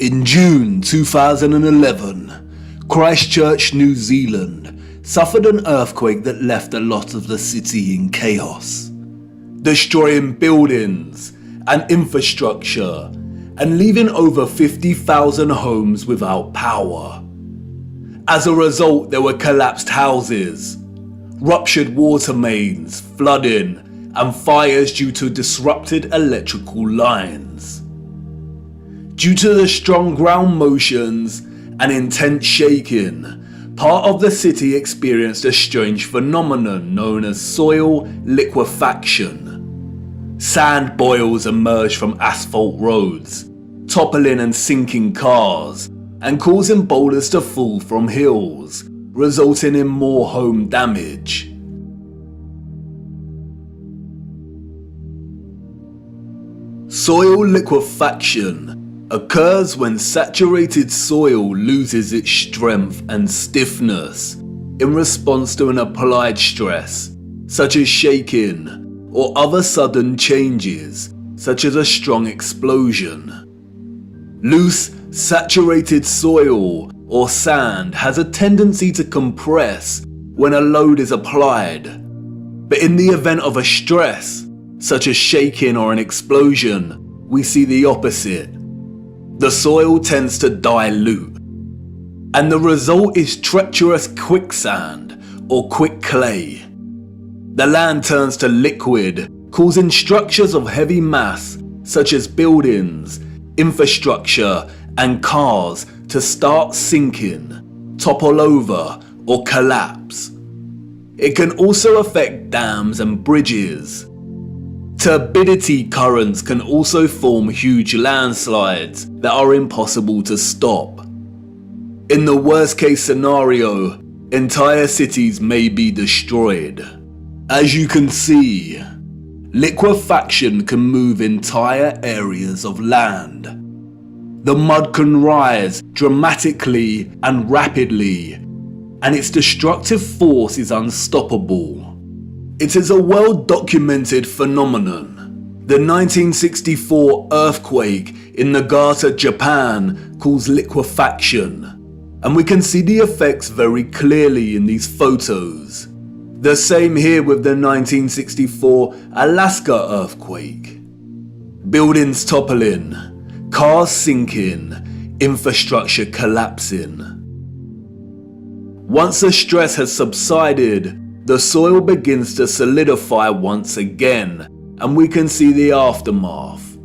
In June 2011, Christchurch, New Zealand suffered an earthquake that left a lot of the city in chaos, destroying buildings and infrastructure and leaving over 50,000 homes without power. As a result, there were collapsed houses, ruptured water mains, flooding, and fires due to disrupted electrical lines. Due to the strong ground motions and intense shaking, part of the city experienced a strange phenomenon known as soil liquefaction. Sand boils emerged from asphalt roads, toppling and sinking cars, and causing boulders to fall from hills, resulting in more home damage. Soil liquefaction occurs when saturated soil loses its strength and stiffness in response to an applied stress, such as shaking or other sudden changes, such as a strong explosion. Loose, saturated soil or sand has a tendency to compress when a load is applied, but in the event of a stress, such as shaking or an explosion, we see the opposite. The soil tends to dilute, and the result is treacherous quicksand or quick clay. The land turns to liquid, causing structures of heavy mass such as buildings, infrastructure, and cars to start sinking, topple over, or collapse. It can also affect dams and bridges. Turbidity currents can also form huge landslides that are impossible to stop. In the worst case scenario, entire cities may be destroyed. As you can see, liquefaction can move entire areas of land. The mud can rise dramatically and rapidly, and its destructive force is unstoppable. It is a well-documented phenomenon. The 1964 earthquake in Nagata, Japan caused liquefaction, and we can see the effects very clearly in these photos. The same here with the 1964 Alaska earthquake. Buildings toppling, cars sinking, infrastructure collapsing. Once the stress has subsided, the soil begins to solidify once again, and we can see the aftermath.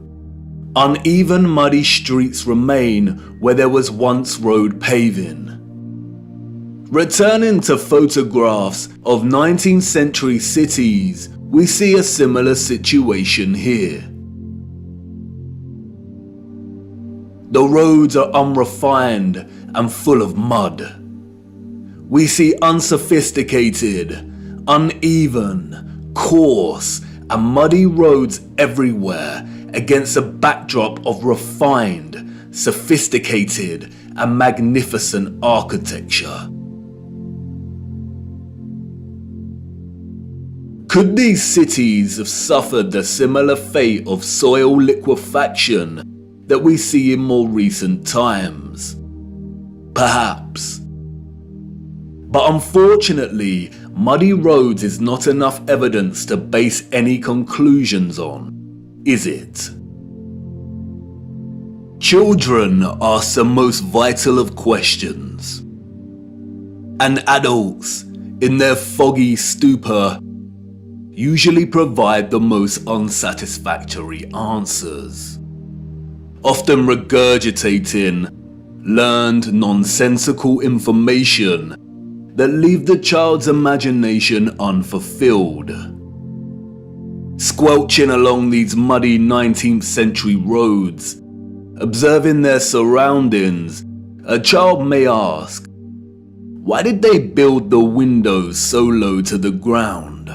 Uneven, muddy streets remain where there was once road paving. Returning to photographs of 19th century cities, we see a similar situation here. The roads are unrefined and full of mud. We see unsophisticated, uneven, coarse, and muddy roads everywhere against a backdrop of refined, sophisticated, and magnificent architecture. Could these cities have suffered the similar fate of soil liquefaction that we see in more recent times? Perhaps. But unfortunately, muddy roads is not enough evidence to base any conclusions on, is it? Children ask the most vital of questions, and adults, in their foggy stupor, usually provide the most unsatisfactory answers, often regurgitating learned nonsensical information that leave the child's imagination unfulfilled. Squelching along these muddy 19th century roads, observing their surroundings, a child may ask, why did they build the windows so low to the ground?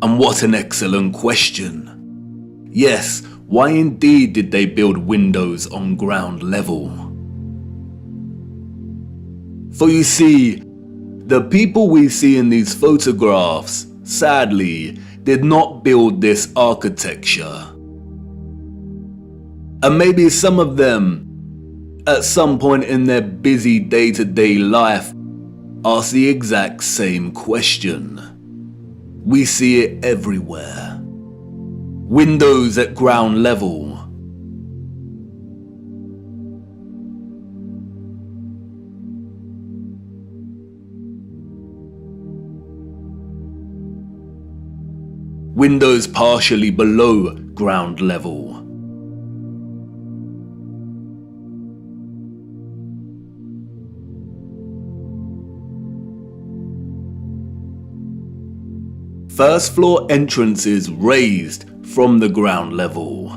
And what an excellent question. Yes, why indeed did they build windows on ground level? For you see, the people we see in these photographs, sadly, did not build this architecture. And maybe some of them, at some point in their busy day-to-day life, ask the exact same question. We see it everywhere. Windows at ground level. Windows partially below ground level. First floor entrances raised from the ground level.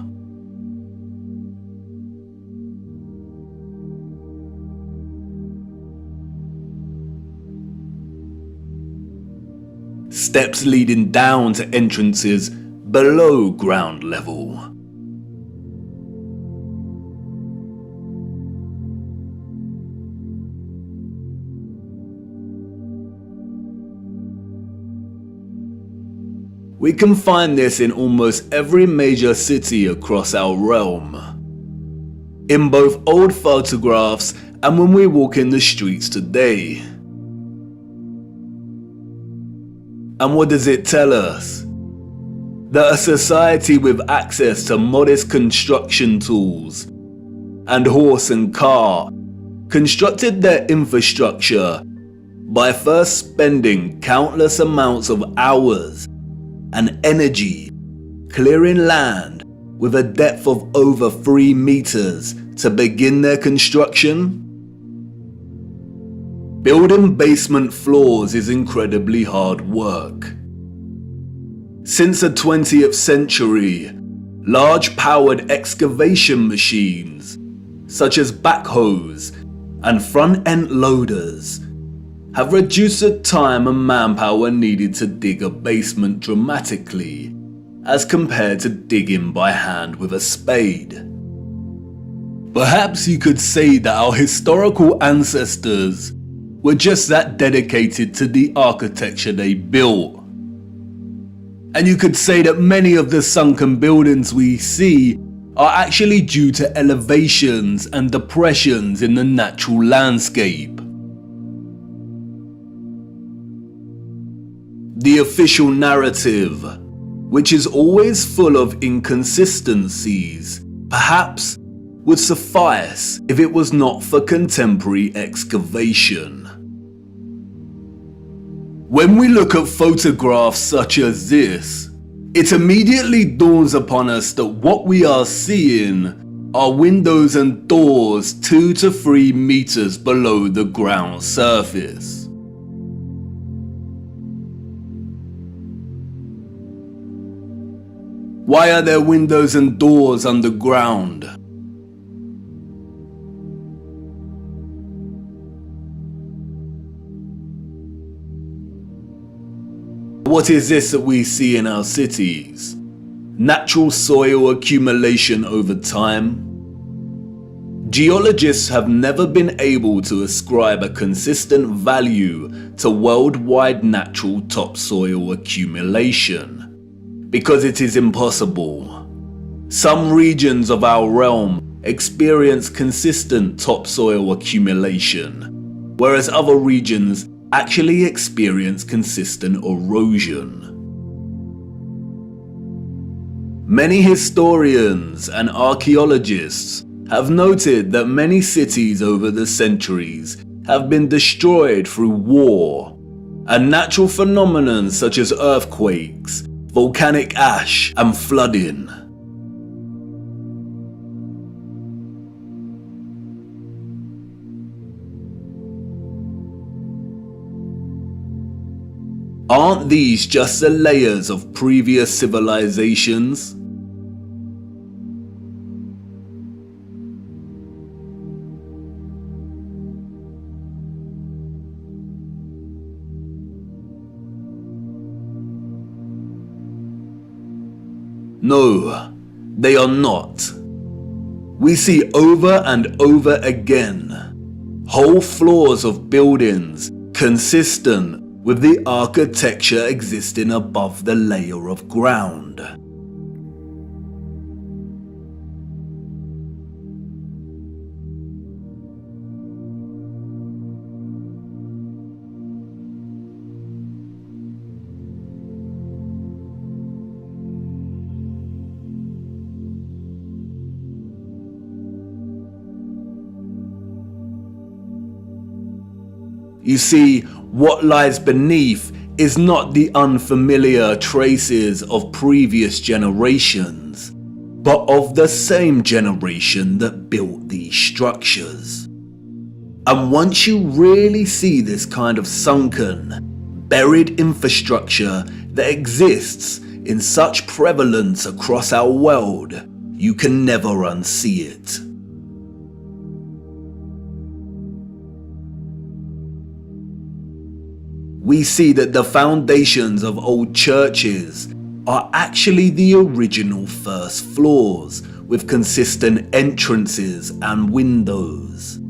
Steps leading down to entrances below ground level. We can find this in almost every major city across our realm. In both old photographs and when we walk in the streets today. And what does it tell us? That a society with access to modest construction tools and horse and car constructed their infrastructure by first spending countless amounts of hours and energy clearing land with a depth of over 3 meters to begin their construction. Building basement floors is incredibly hard work. Since the 20th century, large powered excavation machines, such as backhoes and front-end loaders, have reduced the time and manpower needed to dig a basement dramatically, as compared to digging by hand with a spade. Perhaps you could say that our historical ancestors were just that dedicated to the architecture they built. And you could say that many of the sunken buildings we see are actually due to elevations and depressions in the natural landscape. The official narrative, which is always full of inconsistencies, perhaps would suffice if it was not for contemporary excavation. When we look at photographs such as this, it immediately dawns upon us that what we are seeing are windows and doors 2 to 3 meters below the ground surface. Why are there windows and doors underground? What is this that we see in our cities? Natural soil accumulation over time? Geologists have never been able to ascribe a consistent value to worldwide natural topsoil accumulation, because it is impossible. Some regions of our realm experience consistent topsoil accumulation, whereas other regions actually experience consistent erosion. Many historians and archaeologists have noted that many cities over the centuries have been destroyed through war, and natural phenomena such as earthquakes, volcanic ash, and flooding. Aren't these just the layers of previous civilizations? No, they are not. We see over and over again whole floors of buildings consistent with the architecture existing above the layer of ground. You see, what lies beneath is not the unfamiliar traces of previous generations, but of the same generation that built these structures. And once you really see this kind of sunken, buried infrastructure that exists in such prevalence across our world, you can never unsee it. We see that the foundations of old churches are actually the original first floors with consistent entrances and windows.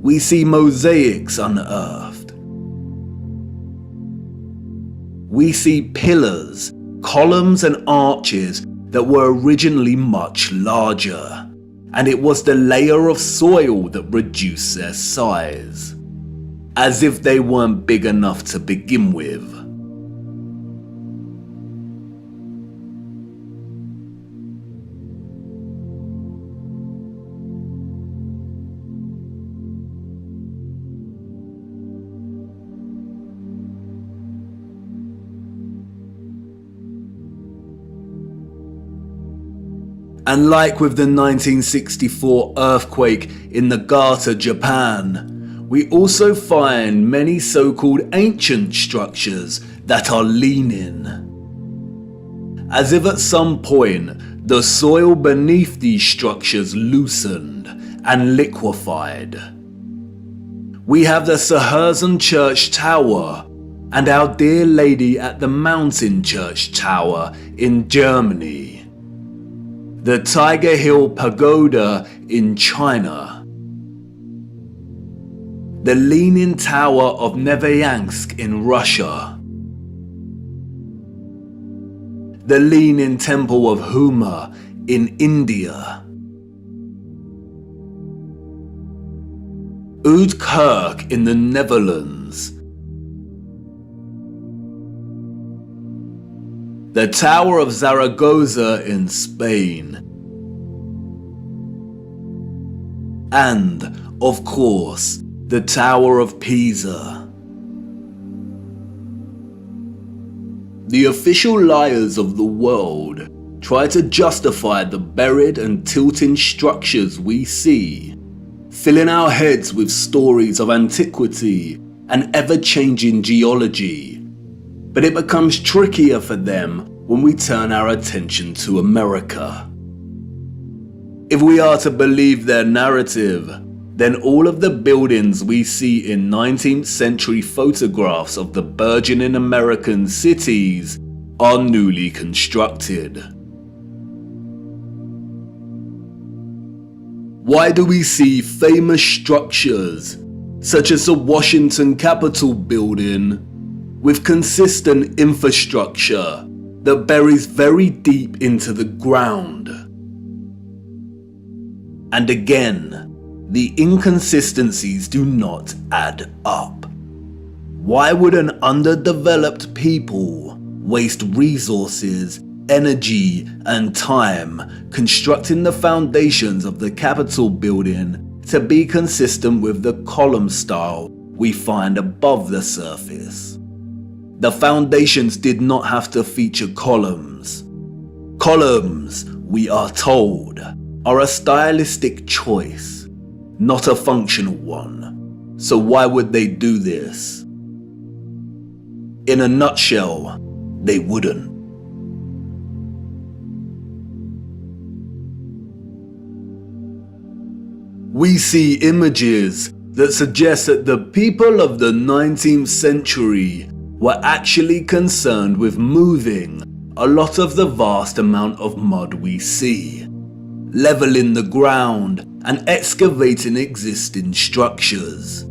We see mosaics unearthed. We see pillars, columns and arches that were originally much larger, and it was the layer of soil that reduced their size, as if they weren't big enough to begin with. And like with the 1964 earthquake in Nagata, Japan, we also find many so-called ancient structures that are leaning. As if at some point, the soil beneath these structures loosened and liquefied. We have the Sahurzen Church Tower and Our Dear Lady at the Mountain Church Tower in Germany. The Tiger Hill Pagoda in China, the Leaning Tower of Neveyansk in Russia, the Leaning Temple of Huma in India, Oud Kirk in the Netherlands, the Tower of Zaragoza in Spain, and, of course, the Tower of Pisa. The official liars of the world try to justify the buried and tilting structures we see, filling our heads with stories of antiquity and ever-changing geology. But it becomes trickier for them when we turn our attention to America. If we are to believe their narrative, then all of the buildings we see in 19th century photographs of the burgeoning American cities are newly constructed. Why do we see famous structures, such as the Washington Capitol building, with consistent infrastructure that buries very deep into the ground? And again, the inconsistencies do not add up. Why would an underdeveloped people waste resources, energy, and time constructing the foundations of the Capitol building to be consistent with the column style we find above the surface? The foundations did not have to feature columns. Columns, we are told, are a stylistic choice, not a functional one. So why would they do this? In a nutshell, they wouldn't. We see images that suggest that the people of the 19th century were actually concerned with moving a lot of the vast amount of mud we see, leveling the ground and excavating existing structures.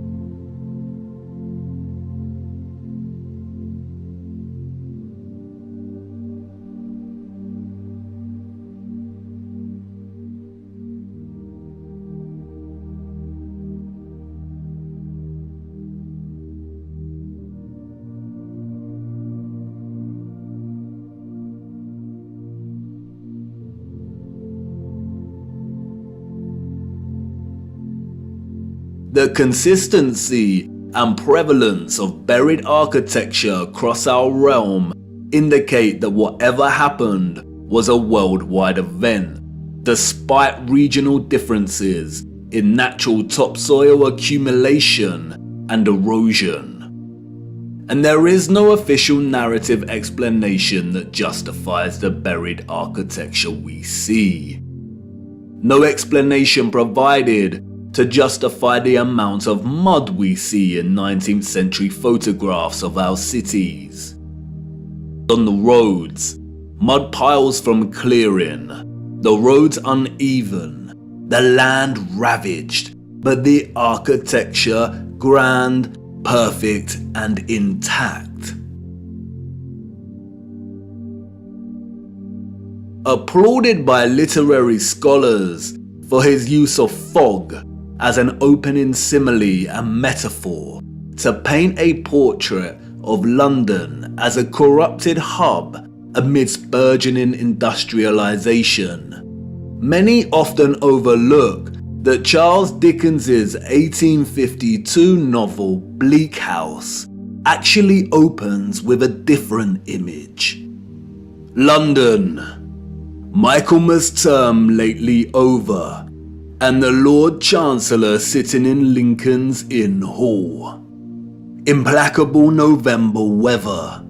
The consistency and prevalence of buried architecture across our realm indicate that whatever happened was a worldwide event, despite regional differences in natural topsoil accumulation and erosion. And there is no official narrative explanation that justifies the buried architecture we see. No explanation provided to justify the amount of mud we see in 19th century photographs of our cities. On the roads, mud piles from clearing, the roads uneven, the land ravaged, but the architecture grand, perfect, and intact. Applauded by literary scholars for his use of fog as an opening simile and metaphor to paint a portrait of London as a corrupted hub amidst burgeoning industrialization, many often overlook that Charles Dickens's 1852 novel Bleak House actually opens with a different image. London, Michaelmas term lately over, and the Lord Chancellor sitting in Lincoln's Inn Hall. Implacable November weather.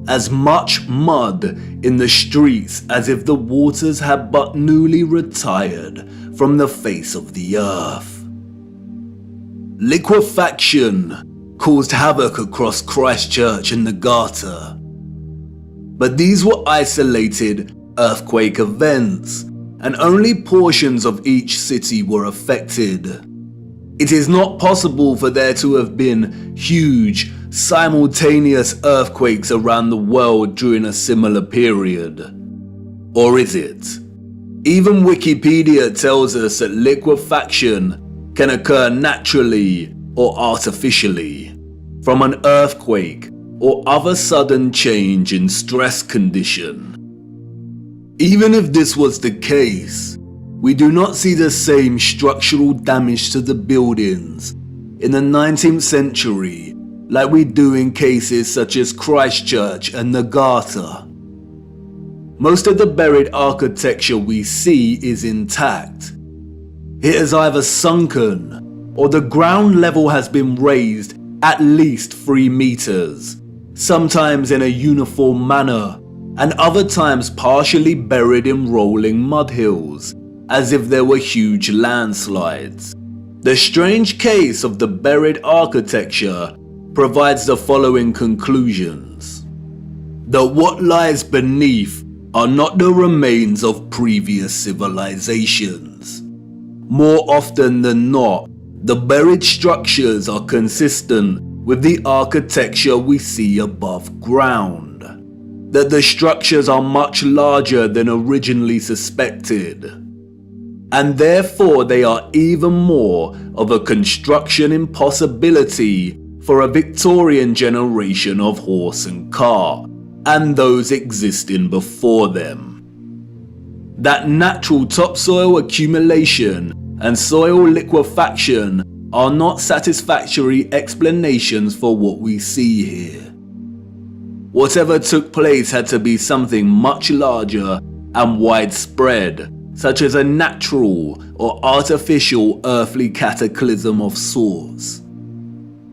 As much mud in the streets as if the waters had but newly retired from the face of the earth. Liquefaction caused havoc across Christchurch and the Garter. But these were isolated earthquake events, and only portions of each city were affected. It is not possible for there to have been huge, simultaneous earthquakes around the world during a similar period. Or is it? Even Wikipedia tells us that liquefaction can occur naturally or artificially, from an earthquake or other sudden change in stress condition. Even if this was the case, we do not see the same structural damage to the buildings in the 19th century like we do in cases such as Christchurch and the Garter. Most of the buried architecture we see is intact. It is either sunken or the ground level has been raised at least 3 meters, sometimes in a uniform manner, and other times partially buried in rolling mud hills, as if there were huge landslides. The strange case of the buried architecture provides the following conclusions: that what lies beneath are not the remains of previous civilizations. More often than not, the buried structures are consistent with the architecture we see above ground. That the structures are much larger than originally suspected, and therefore they are even more of a construction impossibility for a Victorian generation of horse and cart, and those existing before them. That natural topsoil accumulation and soil liquefaction are not satisfactory explanations for what we see here. Whatever took place had to be something much larger and widespread, such as a natural or artificial earthly cataclysm of sorts.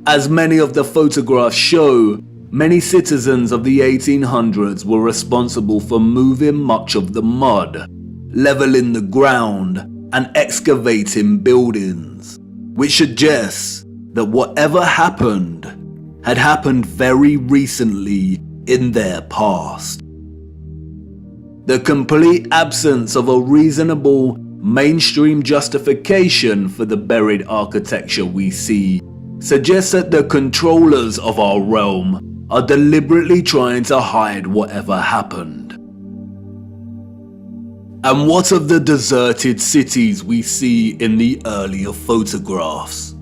As many of the photographs show, many citizens of the 1800s were responsible for moving much of the mud, leveling the ground, and excavating buildings, which suggests that whatever happened had happened very recently in their past. The complete absence of a reasonable mainstream justification for the buried architecture we see suggests that the controllers of our realm are deliberately trying to hide whatever happened. And what of the deserted cities we see in the earlier photographs?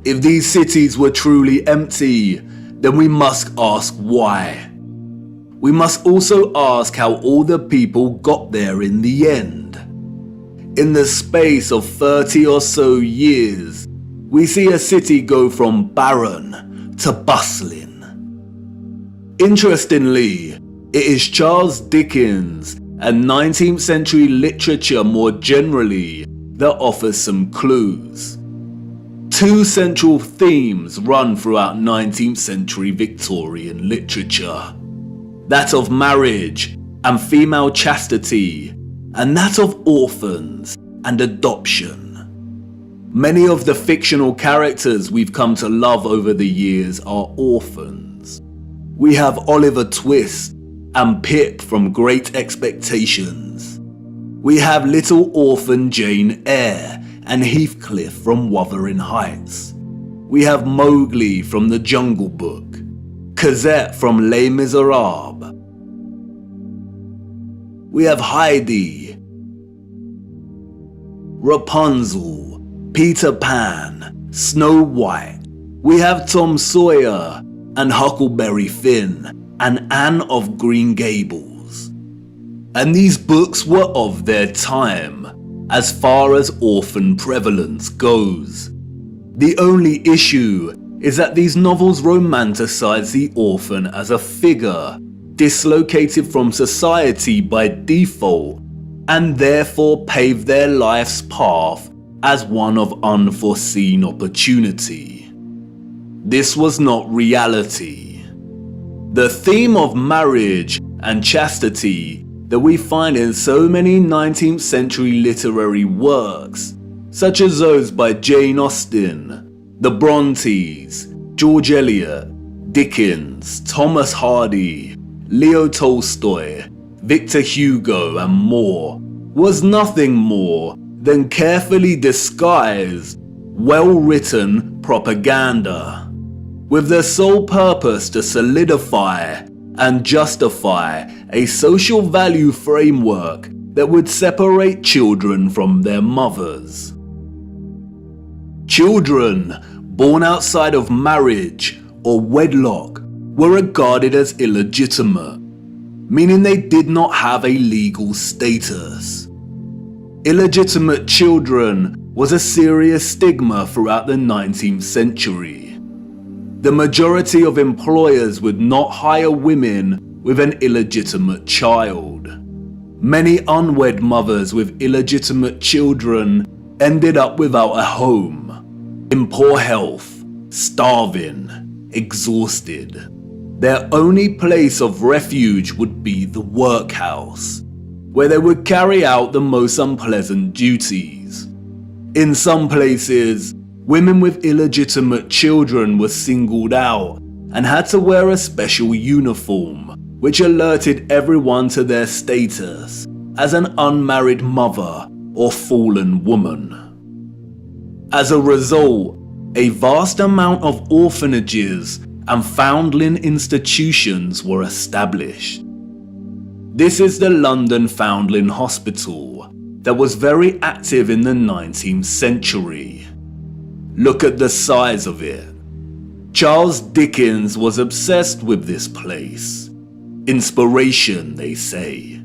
If these cities were truly empty, then we must ask why. We must also ask how all the people got there in the end. In the space of 30 or so years, we see a city go from barren to bustling. Interestingly, it is Charles Dickens and 19th century literature more generally that offers some clues. Two central themes run throughout 19th century Victorian literature. That of marriage and female chastity, and that of orphans and adoption. Many of the fictional characters we've come to love over the years are orphans. We have Oliver Twist and Pip from Great Expectations. We have little orphan Jane Eyre and Heathcliff from Wuthering Heights. We have Mowgli from The Jungle Book, Cosette from Les Miserables. We have Heidi, Rapunzel, Peter Pan, Snow White. We have Tom Sawyer and Huckleberry Finn and Anne of Green Gables. And these books were of their time, as far as orphan prevalence goes. The only issue is that these novels romanticize the orphan as a figure dislocated from society by default, and therefore pave their life's path as one of unforeseen opportunity. This was not reality. The theme of marriage and chastity that we find in so many 19th century literary works, such as those by Jane Austen, the Brontes, George Eliot, Dickens, Thomas Hardy, Leo Tolstoy, Victor Hugo and more, was nothing more than carefully disguised, well-written propaganda, with the sole purpose to solidify and justify a social value framework that would separate children from their mothers. Children born outside of marriage or wedlock were regarded as illegitimate, meaning they did not have a legal status. Illegitimate children was a serious stigma throughout the 19th century. The majority of employers would not hire women with an illegitimate child. Many unwed mothers with illegitimate children ended up without a home, in poor health, starving, exhausted. Their only place of refuge would be the workhouse, where they would carry out the most unpleasant duties. In some places, women with illegitimate children were singled out and had to wear a special uniform, which alerted everyone to their status as an unmarried mother or fallen woman. As a result, a vast amount of orphanages and foundling institutions were established. This is the London Foundling Hospital that was very active in the 19th century. Look at the size of it. Charles Dickens was obsessed with this place. Inspiration, they say.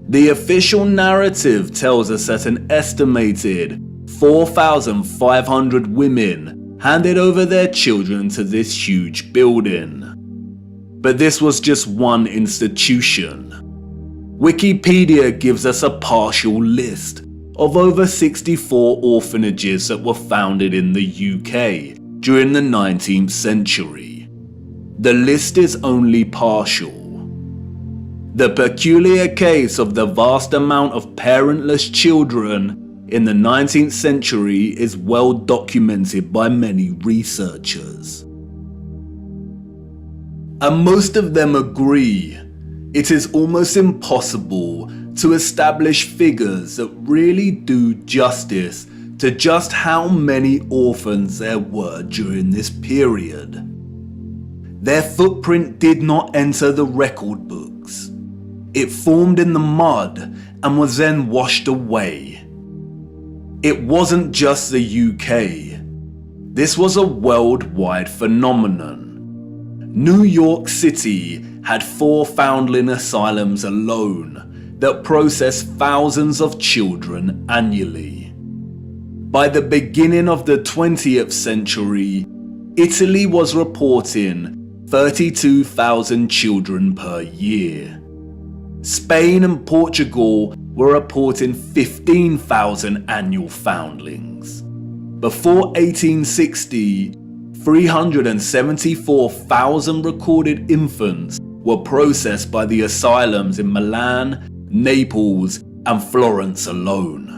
The official narrative tells us that an estimated 4,500 women handed over their children to this huge building. But this was just one institution. Wikipedia gives us a partial list of over 64 orphanages that were founded in the UK during the 19th century. The list is only partial. The peculiar case of the vast amount of parentless children in the 19th century is well documented by many researchers. And most of them agree it is almost impossible to establish figures that really do justice to just how many orphans there were during this period. Their footprint did not enter the record books. It formed in the mud and was then washed away. It wasn't just the UK. This was a worldwide phenomenon. New York City had 4 foundling asylums alone that processed thousands of children annually. By the beginning of the 20th century, Italy was reporting 32,000 children per year. Spain and Portugal were reporting 15,000 annual foundlings. Before 1860, 374,000 recorded infants were processed by the asylums in Milan, Naples, and Florence alone.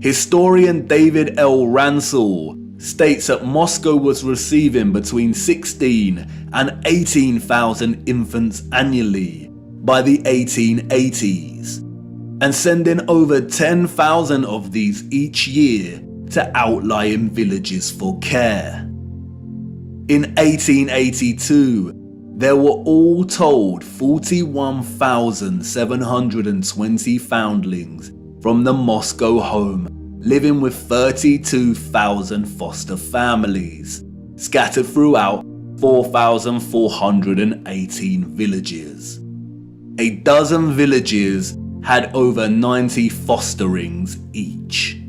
Historian David L. Ransell states that Moscow was receiving between 16 and 18,000 infants annually by the 1880s, and sending over 10,000 of these each year to outlying villages for care. In 1882, there were all told 41,720 foundlings from the Moscow home, living with 32,000 foster families, scattered throughout 4,418 villages. A dozen villages had over 90 fosterings each.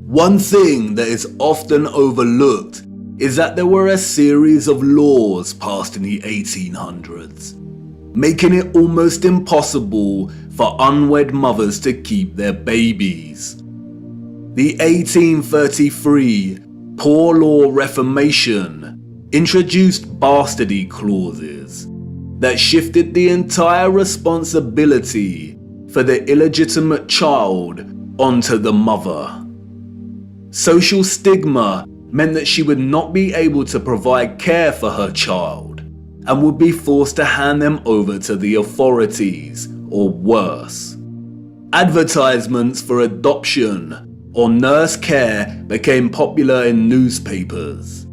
One thing that is often overlooked is that there were a series of laws passed in the 1800s, making it almost impossible for unwed mothers to keep their babies. The 1833 Poor Law Reformation introduced bastardy clauses that shifted the entire responsibility for the illegitimate child onto the mother. Social stigma meant that she would not be able to provide care for her child and would be forced to hand them over to the authorities, or worse. Advertisements for adoption or nurse care became popular in newspapers.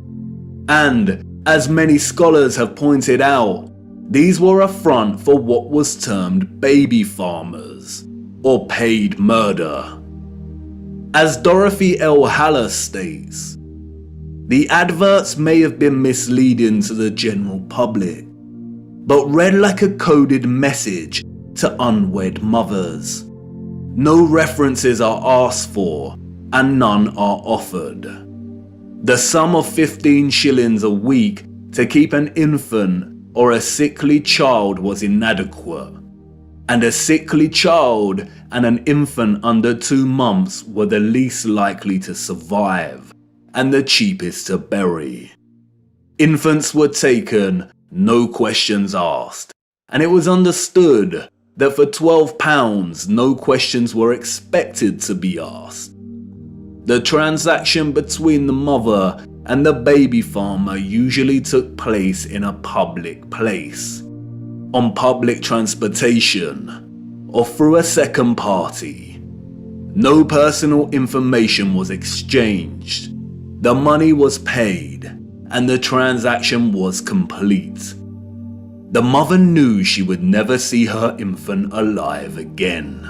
And, as many scholars have pointed out, these were a front for what was termed baby farmers, or paid murder. As Dorothy L. Haller states, the adverts may have been misleading to the general public, but read like a coded message to unwed mothers. No references are asked for, and none are offered. The sum of 15 shillings a week to keep an infant or a sickly child was inadequate, and a sickly child and an infant under 2 months were the least likely to survive, and the cheapest to bury. Infants were taken, no questions asked, and it was understood that for £12 no questions were expected to be asked. The transaction between the mother and the baby farmer usually took place in a public place, on public transportation, or through a second party. No personal information was exchanged. The money was paid, and the transaction was complete. The mother knew she would never see her infant alive again.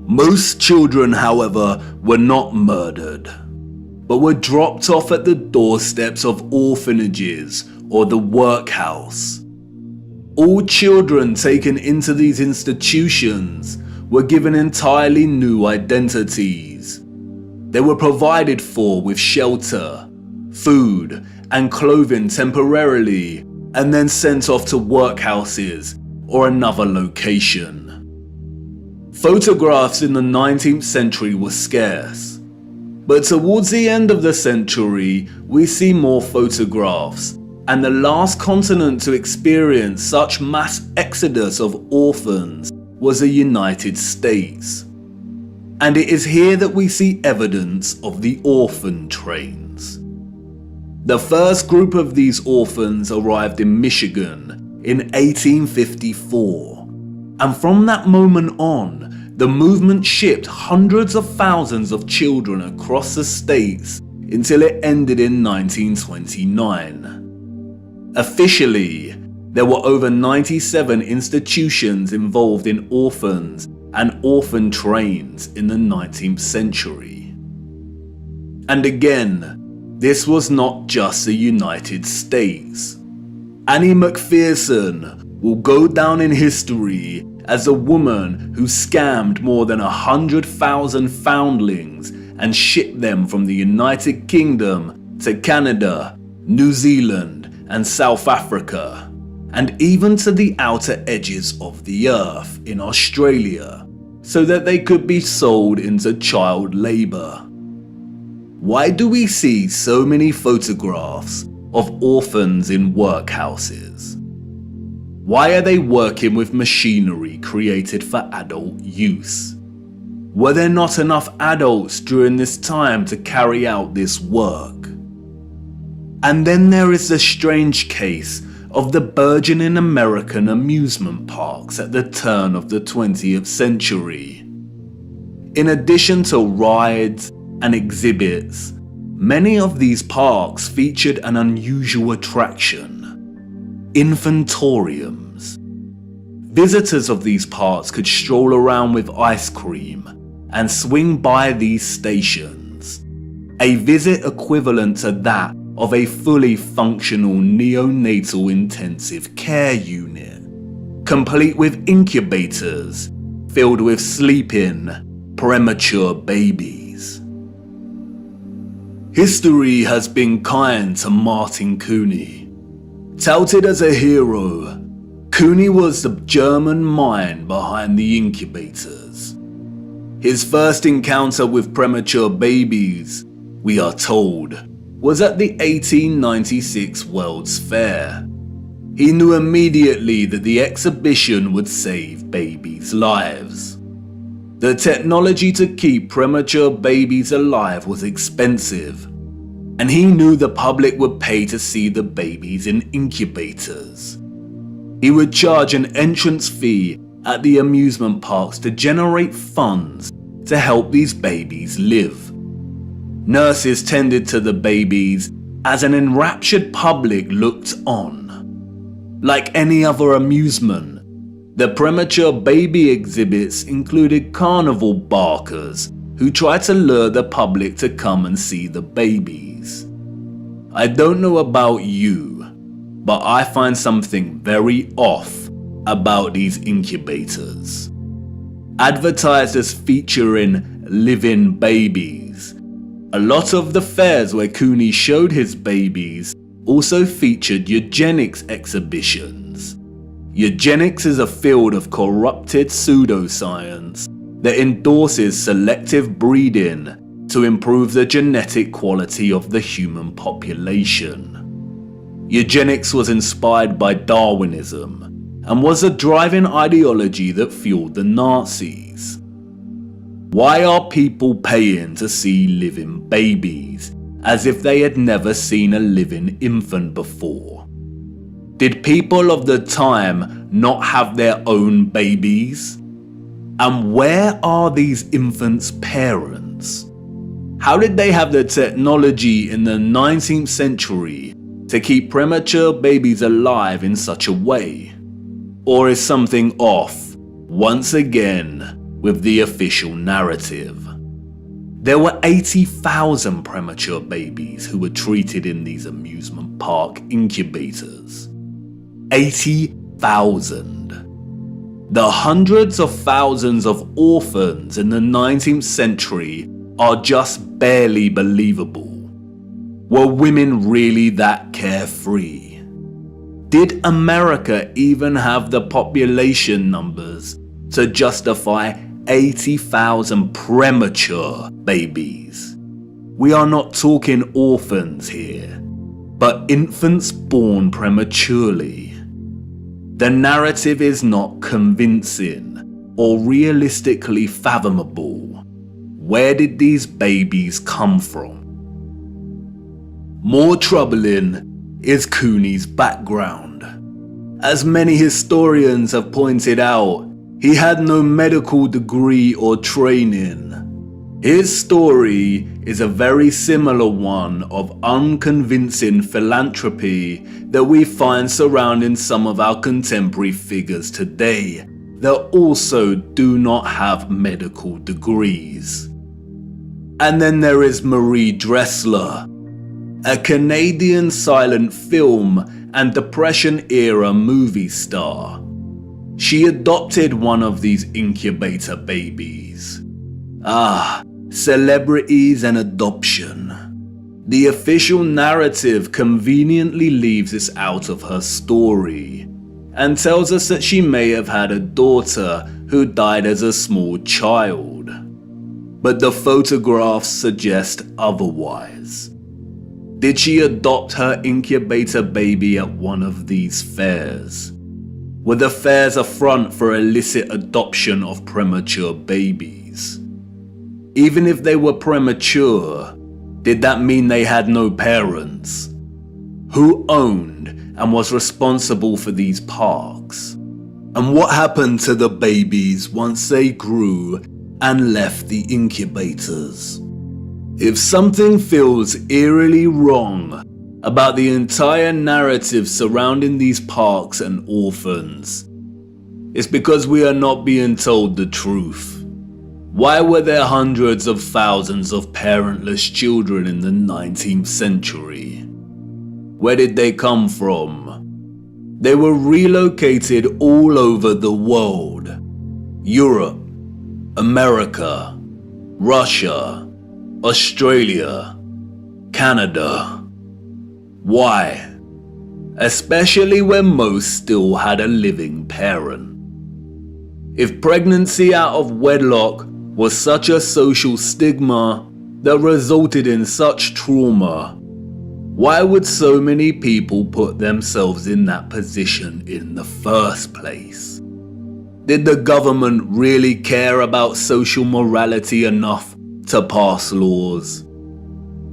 Most children, however, were not murdered, but were dropped off at the doorsteps of orphanages or the workhouse. All children taken into these institutions were given entirely new identities. They were provided for with shelter, food, and clothing temporarily, and then sent off to workhouses or another location. Photographs in the 19th century were scarce, but towards the end of the century we see more photographs, and the last continent to experience such mass exodus of orphans was the United States. And it is here that we see evidence of the orphan trains. The first group of these orphans arrived in Michigan in 1854, and from that moment on, the movement shipped hundreds of thousands of children across the states until it ended in 1929. Officially, there were over 97 institutions involved in orphans and orphan trains in the 19th century. And again, this was not just the United States. Annie McPherson will go down in history as a woman who scammed more than 100,000 foundlings and shipped them from the United Kingdom to Canada, New Zealand, and South Africa, and even to the outer edges of the earth in Australia, so that they could be sold into child labour. Why do we see so many photographs of orphans in workhouses? Why are they working with machinery created for adult use? Were there not enough adults during this time to carry out this work? And then there is the strange case of the burgeoning American amusement parks at the turn of the 20th century. In addition to rides and exhibits, many of these parks featured an unusual attraction: infantoriums. Visitors of these parks could stroll around with ice cream and swing by these stations, a visit equivalent to that of a fully functional neonatal intensive care unit, complete with incubators filled with sleeping, premature babies. History has been kind to Martin Cooney. Touted as a hero, Cooney was the German mind behind the incubators. His first encounter with premature babies, we are told, was at the 1896 World's Fair. He knew immediately that the exhibition would save babies' lives. The technology to keep premature babies alive was expensive, and he knew the public would pay to see the babies in incubators. He would charge an entrance fee at the amusement parks to generate funds to help these babies live. Nurses tended to the babies as an enraptured public looked on. Like any other amusement, the premature baby exhibits included carnival barkers who tried to lure the public to come and see the babies. I don't know about you, but I find something very off about these incubators. Advertised as featuring living babies, a lot of the fairs where Cooney showed his babies also featured eugenics exhibitions. Eugenics is a field of corrupted pseudoscience that endorses selective breeding to improve the genetic quality of the human population. Eugenics was inspired by Darwinism and was a driving ideology that fueled the Nazis. Why are people paying to see living babies as if they had never seen a living infant before? Did people of the time not have their own babies? And where are these infants' parents? How did they have the technology in the 19th century to keep premature babies alive in such a way? Or is something off, once again, with the official narrative? There were 80,000 premature babies who were treated in these amusement park incubators. 80,000. The hundreds of thousands of orphans in the 19th century are just barely believable. Were women really that carefree? Did America even have the population numbers to justify 80,000 premature babies? We are not talking orphans here, but infants born prematurely. The narrative is not convincing or realistically fathomable. Where did these babies come from? More troubling is Cooney's background. As many historians have pointed out, he had no medical degree or training. His story is a very similar one of unconvincing philanthropy that we find surrounding some of our contemporary figures today that also do not have medical degrees. And then there is Marie Dressler, a Canadian silent film and Depression-era movie star. She adopted one of these incubator babies. celebrities and adoption. The official narrative conveniently leaves this out of her story and tells us that she may have had a daughter who died as a small child. But the photographs suggest otherwise. Did she adopt her incubator baby at one of these fairs? Were the fairs a front for illicit adoption of premature babies? Even if they were premature, did that mean they had no parents? Who owned and was responsible for these parks? And what happened to the babies once they grew and left the incubators? If something feels eerily wrong about the entire narrative surrounding these parks and orphans, it's because we are not being told the truth. Why were there hundreds of thousands of parentless children in the 19th century? Where did they come from? They were relocated all over the world. Europe, America, Russia, Australia, Canada. Why? Especially when most still had a living parent. If pregnancy out of wedlock was such a social stigma that resulted in such trauma, why would so many people put themselves in that position in the first place? Did the government really care about social morality enough to pass laws?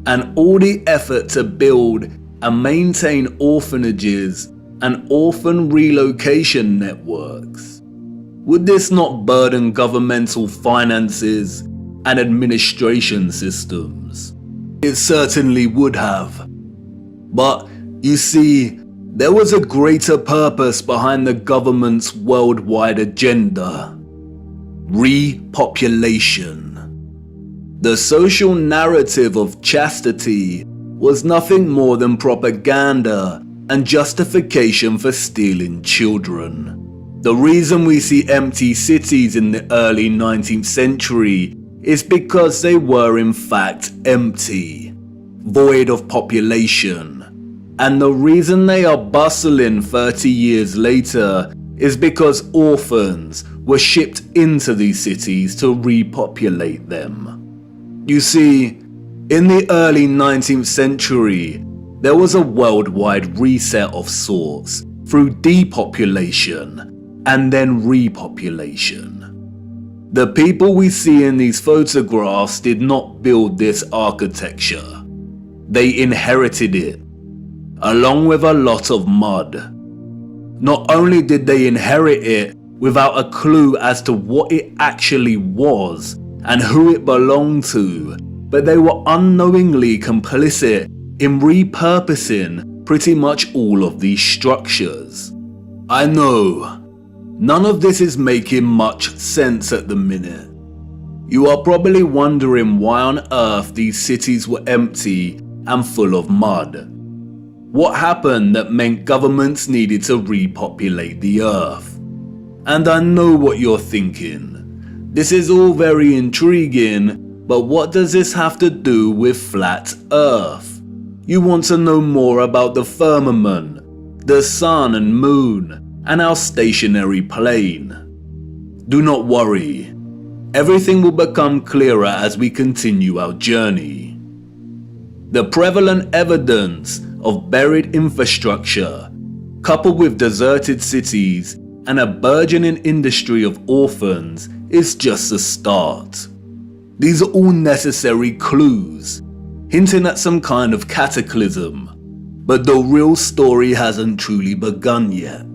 And all the effort to build and maintain orphanages and orphan relocation networks, would this not burden governmental finances and administration systems? It certainly would have. But you see, there was a greater purpose behind the government's worldwide agenda: repopulation. The social narrative of chastity was nothing more than propaganda and justification for stealing children. The reason we see empty cities in the early 19th century is because they were in fact empty, void of population. And the reason they are bustling 30 years later is because orphans were shipped into these cities to repopulate them. You see, in the early 19th century, there was a worldwide reset of sorts through depopulation and then repopulation. The people we see in these photographs did not build this architecture. They inherited it, along with a lot of mud. Not only did they inherit it without a clue as to what it actually was and who it belonged to, but they were unknowingly complicit in repurposing pretty much all of these structures. I know, none of this is making much sense at the minute. You are probably wondering why on earth these cities were empty and full of mud. What happened that meant governments needed to repopulate the earth? And I know what you're thinking. This is all very intriguing, but what does this have to do with flat earth? You want to know more about the firmament, the sun and moon, and our stationary plane. Do not worry. Everything will become clearer as we continue our journey. The prevalent evidence of buried infrastructure, coupled with deserted cities and a burgeoning industry of orphans, is just a start. These are all necessary clues, hinting at some kind of cataclysm, but the real story hasn't truly begun yet.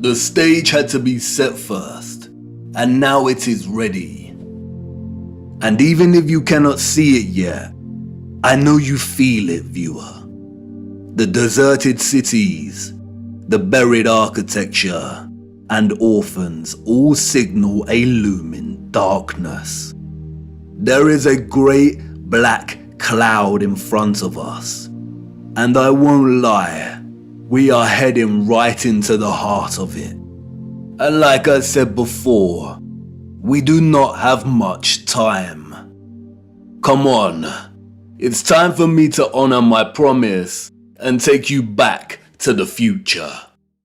The stage had to be set first, and now it is ready. And even if you cannot see it yet, I know you feel it, viewer. The deserted cities, the buried architecture, and orphans all signal a looming darkness. There is a great black cloud in front of us, and I won't lie, we are heading right into the heart of it. And like I said before, we do not have much time. Come on, it's time for me to honor my promise and take you back to the future.